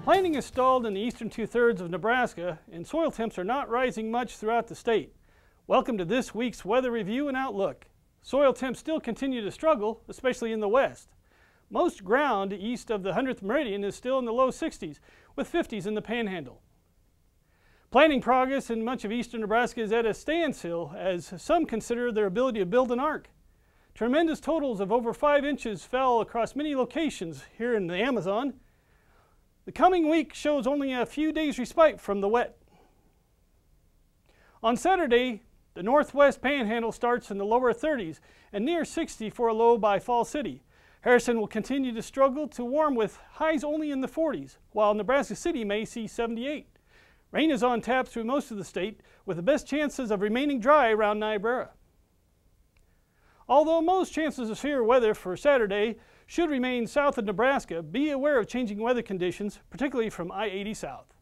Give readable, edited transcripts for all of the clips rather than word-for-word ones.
Planting is stalled in the eastern two-thirds of Nebraska, and soil temps are not rising much throughout the state. Welcome to this week's weather review and outlook. Soil temps still continue to struggle, especially in the west. Most ground east of the 100th meridian is still in the low 60s, with 50s in the panhandle. Planting progress in much of eastern Nebraska is at a standstill, as some consider their ability to build an ark. Tremendous totals of over 5 inches fell across many locations here in the Amazon. The coming week shows only a few days respite from the wet. On Saturday, the northwest panhandle starts in the lower 30s and near 60 for a low by Fall City. Harrison will continue to struggle to warm with highs only in the 40s, while Nebraska City may see 78. Rain is on tap through most of the state, with the best chances of remaining dry around Niobrara. Although most chances of severe weather for Saturday should remain south of Nebraska, be aware of changing weather conditions, particularly from I-80 south.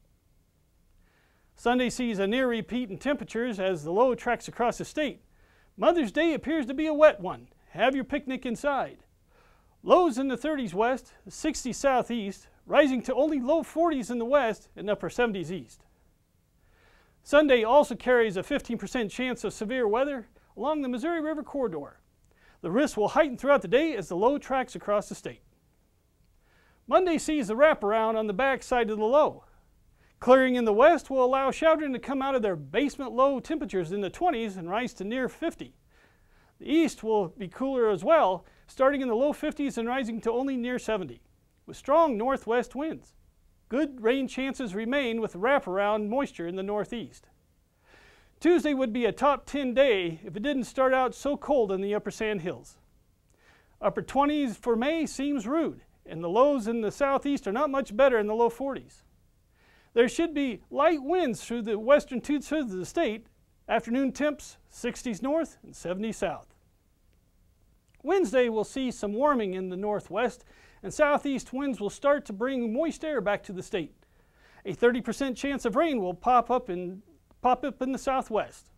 Sunday sees a near repeat in temperatures as the low tracks across the state. Mother's Day appears to be a wet one. Have your picnic inside. Lows in the 30s west, 60s southeast, rising to only low 40s in the west and upper 70s east. Sunday also carries a 15% chance of severe weather along the Missouri River corridor. The risk will heighten throughout the day as the low tracks across the state. Monday sees the wraparound on the back side of the low. Clearing in the west will allow showering to come out of their basement low temperatures in the 20s and rise to near 50. The east will be cooler as well, starting in the low 50s and rising to only near 70, with strong northwest winds. Good rain chances remain with wraparound moisture in the northeast. Tuesday would be a top 10 day if it didn't start out so cold in the upper sand hills. Upper 20s for May seems rude, and the lows in the southeast are not much better in the low 40s. There should be light winds through the western two-thirds of the state, afternoon temps 60s north and 70s south. Wednesday will see some warming in the northwest, and southeast winds will start to bring moist air back to the state. A 30% chance of rain will pop up in the southwest.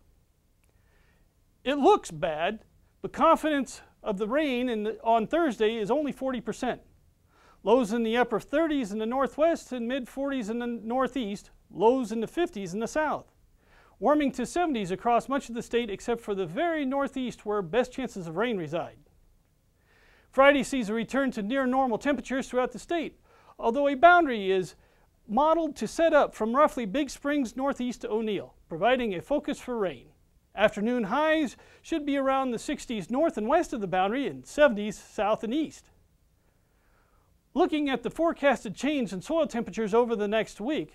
It looks bad, but confidence of the rain on Thursday is only 40%. Lows in the upper 30s in the northwest and mid 40s in the northeast, lows in the 50s in the south. Warming to 70s across much of the state except for the very northeast where best chances of rain reside. Friday sees a return to near normal temperatures throughout the state, although a boundary is modeled to set up from roughly Big Springs northeast to O'Neill, providing a focus for rain. Afternoon highs should be around the 60s north and west of the boundary and 70s south and east. Looking at the forecasted change in soil temperatures over the next week,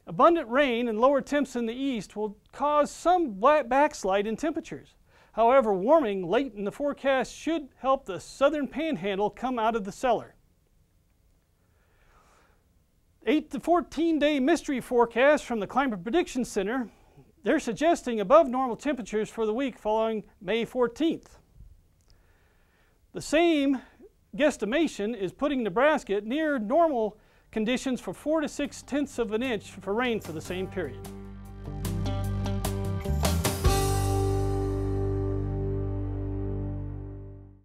abundant rain and lower temps in the east will cause some backslide in temperatures. However, warming late in the forecast should help the southern panhandle come out of the cellar. 8 to 14 day mystery forecast from the Climate Prediction Center, they're suggesting above normal temperatures for the week following May 14th. The same guesstimation is putting Nebraska at near normal conditions for 4 to 6 tenths of an inch for rain for the same period.